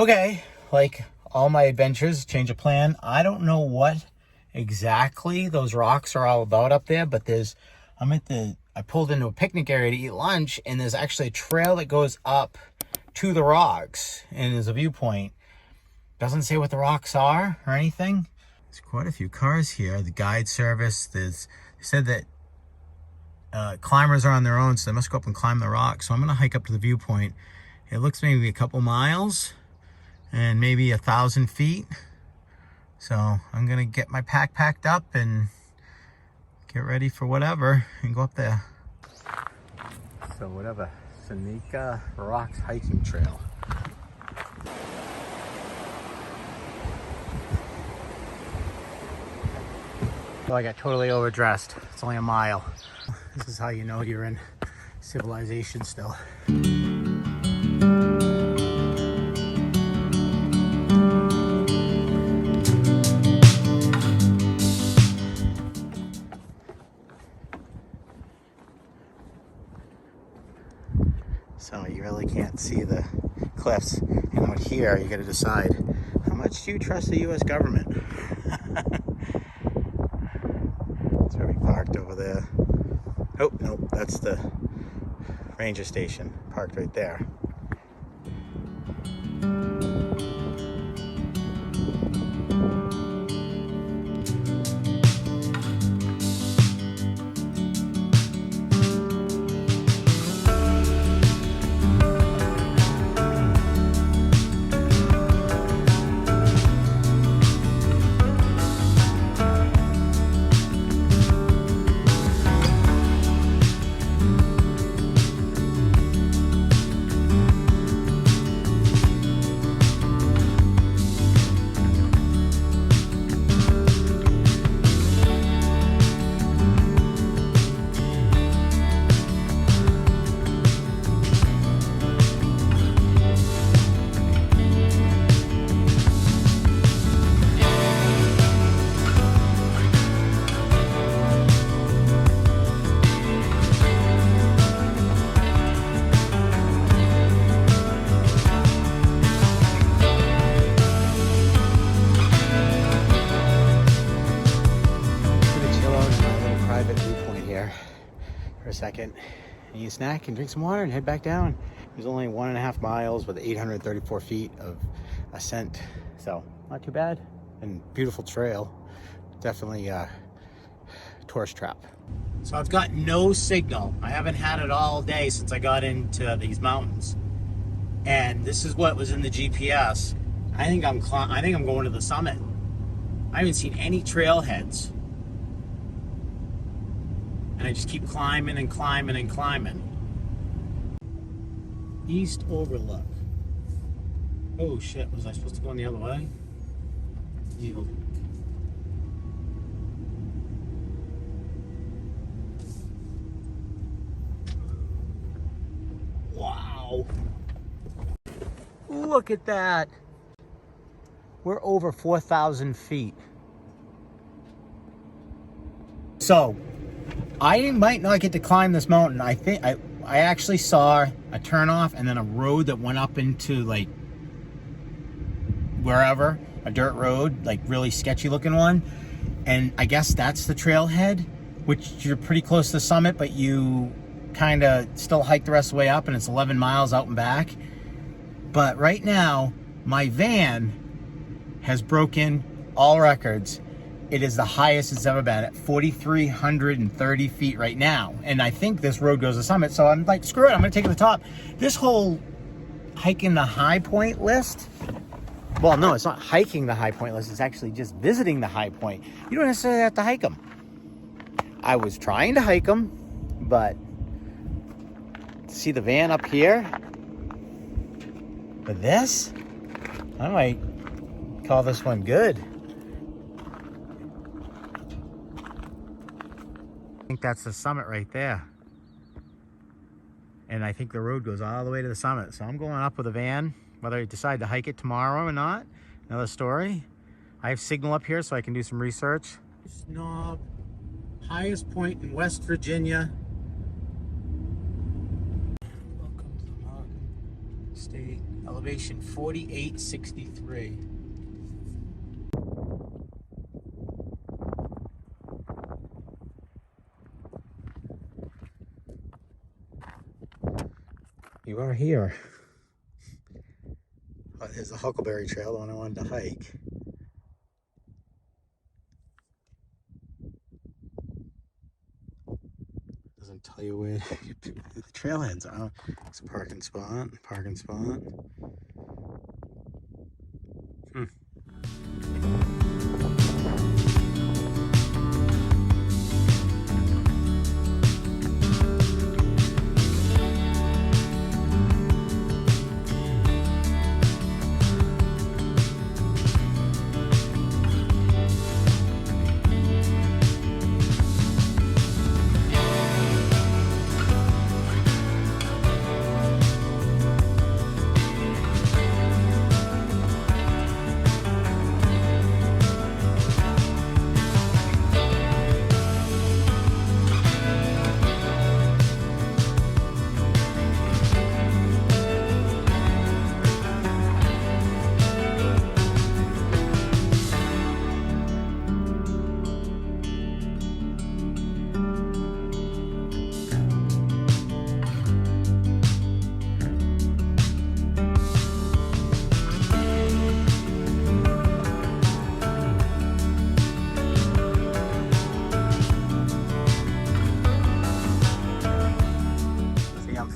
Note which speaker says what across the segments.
Speaker 1: Okay, like all my adventures, change of plan. I don't know what exactly those rocks are all about up there, but I pulled into a picnic area to eat lunch, and there's actually a trail that goes up to the rocks, and there's a viewpoint. Doesn't say what the rocks are or anything. There's quite a few cars here. The guide service, they said that climbers are on their own, so they must go up and climb the rocks. So I'm gonna hike up to the viewpoint. It looks maybe a couple miles and maybe 1,000 feet. So I'm gonna get my pack packed up and get ready for whatever and go up there. So whatever, Seneca Rocks hiking trail. So I got totally overdressed. It's only a mile. This is how you know you're in civilization still. So you really can't see the cliffs. And out here, you gotta decide, how much do you trust the US government? That's where we parked over there. Oh, nope, that's the ranger station, parked right there. For a second, and eat a snack and drink some water and head back down. It was only 1.5 miles with 834 feet of ascent, so not too bad, and beautiful trail. Definitely a tourist trap. So I've got no signal. I haven't had it all day since I got into these mountains, and this is what was in the GPS. I think I'm going to the summit. I haven't seen any trailheads. And I just keep climbing and climbing and climbing. East Overlook. Oh shit, was I supposed to go in the other way? Eagle. Wow. Look at that. We're over 4,000 feet. So, I might not get to climb this mountain. I think I actually saw a turnoff and then a road that went up into like wherever, a dirt road, like really sketchy looking one. And I guess that's the trailhead, which you're pretty close to the summit, but you kind of still hike the rest of the way up, and it's 11 miles out and back. But right now, my van has broken all records. It is the highest it's ever been at 4,330 feet right now. And I think this road goes to the summit. So I'm like, screw it, I'm gonna take it to the top. This whole hiking the high point list, well, no, it's not hiking the high point list. It's actually just visiting the high point. You don't necessarily have to hike them. I was trying to hike them, but see the van up here? But this, I might call this one good. I think that's the summit right there. And I think the road goes all the way to the summit. So I'm going up with a van, whether I decide to hike it tomorrow or not, another story. I have signal up here so I can do some research. Knob, highest point in West Virginia. Welcome to the Mountain State Elevation 4863. You are here. Oh, there's the Huckleberry Trail, the one I wanted to hike. Doesn't tell you where the trailheads are. It's a parking spot, parking spot.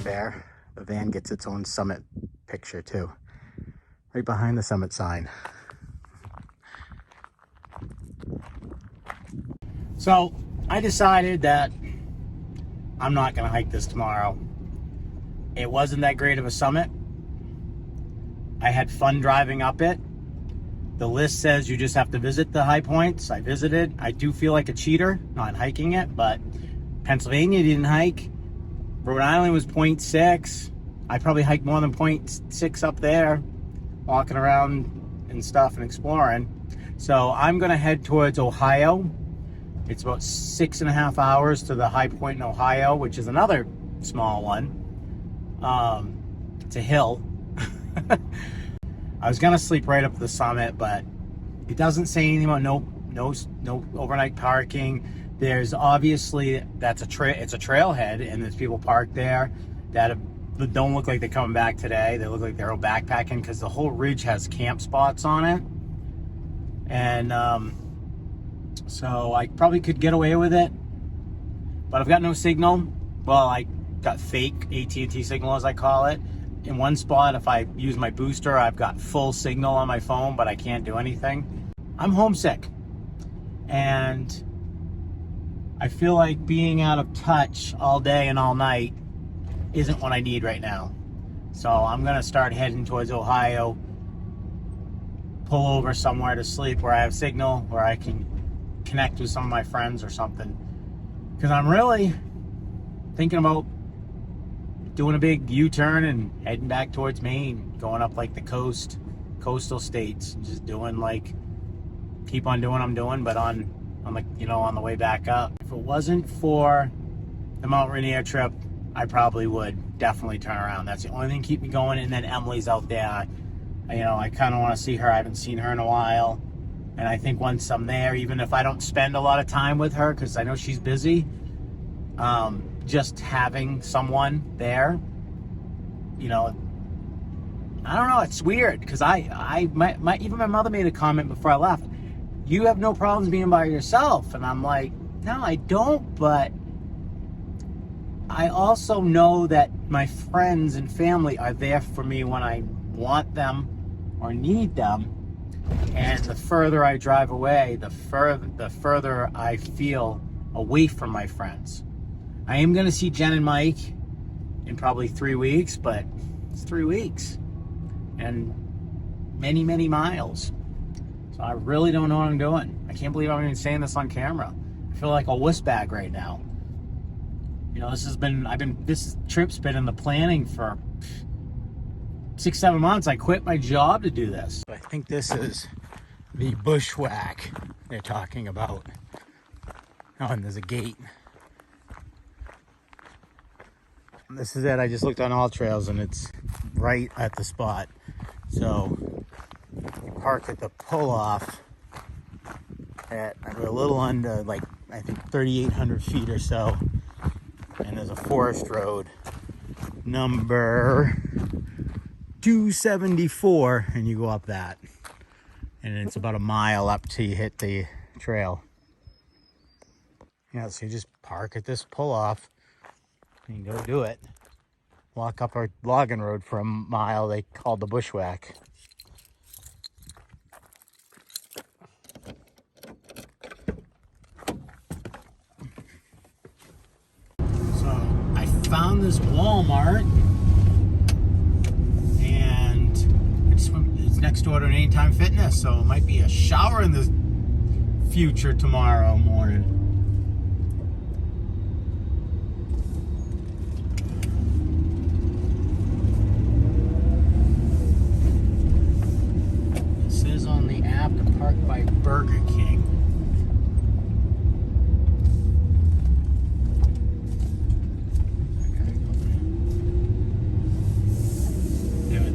Speaker 1: Fair. The van gets its own summit picture too, right behind the summit sign. So I decided that I'm not gonna hike this tomorrow. It wasn't that great of a summit. I had fun driving up it. The list says you just have to visit the high points. I visited. I do feel like a cheater not hiking it, but Pennsylvania didn't hike. Rhode Island was 0.6. I probably hiked more than 0.6 up there, walking around and stuff and exploring. So I'm gonna head towards Ohio. It's about 6.5 hours to the high point in Ohio, which is another small one. It's a hill. I was gonna sleep right up at the summit, but it doesn't say anything about no overnight parking. There's obviously, it's a trailhead, and there's people parked there that don't look like they're coming back today. They look like they're all backpacking because the whole ridge has camp spots on it. And so I probably could get away with it, but I've got no signal. Well, I got fake AT&T signal, as I call it. In one spot, if I use my booster, I've got full signal on my phone, but I can't do anything. I'm homesick, and I feel like being out of touch all day and all night isn't what I need right now. So I'm gonna start heading towards Ohio, pull over somewhere to sleep where I have signal, where I can connect with some of my friends or something. Because I'm really thinking about doing a big U-turn and heading back towards Maine, going up like the coastal states, and just doing like, keep on doing what I'm doing, but on the way back up. If it wasn't for the Mount Rainier trip, I probably would definitely turn around. That's the only thing keep me going. And then Emily's out there. I kind of want to see her. I haven't seen her in a while. And I think once I'm there, even if I don't spend a lot of time with her, because I know she's busy, just having someone there, I don't know, it's weird, because even my mother made a comment before I left. You have no problems being by yourself. And I'm like, no, I don't, but I also know that my friends and family are there for me when I want them or need them. And the further I drive away, the further I feel away from my friends. I am going to see Jen and Mike in probably 3 weeks, but it's 3 weeks and many, many miles. So I really don't know what I'm doing. I can't believe I'm even saying this on camera. I feel like a wuss bag right now. This trip's been in the planning for 6-7 months. I quit my job to do this. I think this is the bushwhack they're talking about. Oh, and there's a gate. And this is it. I just looked on All Trails and it's right at the spot. So you park at the pull-off at a little under, like, I think 3,800 feet or so. And there's a forest road, number 274, and you go up that. And it's about a mile up till you hit the trail. Yeah, so you just park at this pull-off and you go do it. Walk up our logging road for a mile they called the bushwhack. So I found this Walmart, and it's next door to an Anytime Fitness, so it might be a shower in the future tomorrow morning. It says on the app to park by Burger King.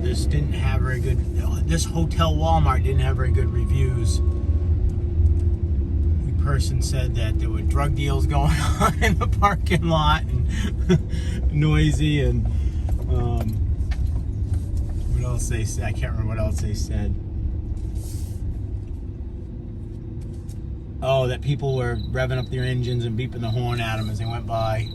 Speaker 1: This didn't have very good, this hotel Walmart didn't have very good reviews. The person said that there were drug deals going on in the parking lot and noisy, and what else they said, I can't remember what else they said. Oh, that people were revving up their engines and beeping the horn at them as they went by.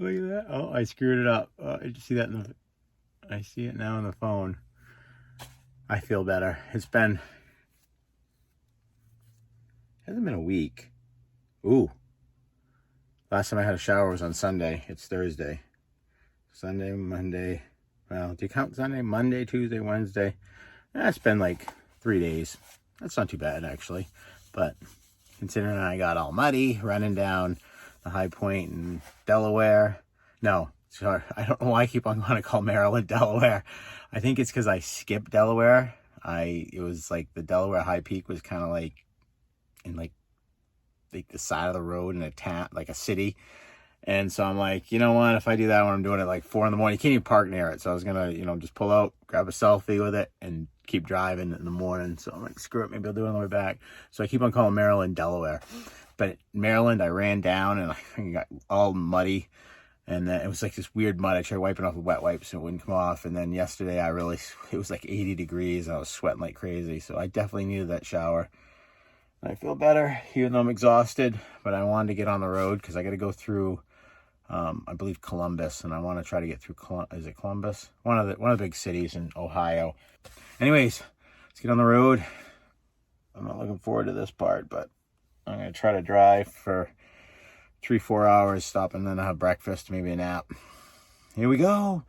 Speaker 1: Look at that. Oh, I screwed it up. Did you see that? I see it now on the phone. I feel better. Hasn't been a week. Ooh. Last time I had a shower was on Sunday. It's Thursday. Sunday, Monday. Well, do you count Sunday? Monday, Tuesday, Wednesday. It's been like 3 days. That's not too bad, actually. But considering I got all muddy running down the high point in Delaware. No, sorry, I don't know why I keep on wanting to call Maryland Delaware. I think it's because I skipped Delaware. It was like the Delaware High Peak was kind of like in like the side of the road in a town, like a city. And so I'm like, you know what, if I do that when I'm doing it like 4 in the morning, you can't even park near it. So I was gonna, just pull out, grab a selfie with it, and keep driving in the morning. So I'm like, screw it, maybe I'll do it on the way back. So I keep on calling Maryland Delaware. But Maryland, I ran down and I got all muddy, and then it was like this weird mud. I tried wiping off with wet wipes and it wouldn't come off. And then yesterday, it was like 80 degrees and I was sweating like crazy. So I definitely needed that shower. I feel better, even though I'm exhausted, but I wanted to get on the road because I got to go through, I believe, Columbus, and I want to try to get through, is it Columbus? One of the big cities in Ohio. Anyways, let's get on the road. I'm not looking forward to this part, but I'm going to try to drive for 3-4 hours, stop and then have breakfast, maybe a nap. Here we go.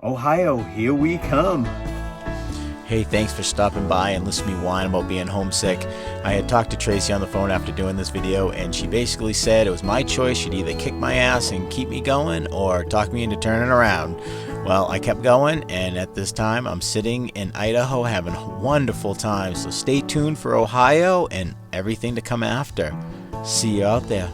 Speaker 1: Ohio, here we come. Hey, thanks for stopping by and listening to me whine about being homesick. I had talked to Tracy on the phone after doing this video, and she basically said it was my choice. She'd either kick my ass and keep me going or talk me into turning around. Well, I kept going, and at this time, I'm sitting in Idaho having a wonderful time. So stay tuned for Ohio and everything to come after. See you out there.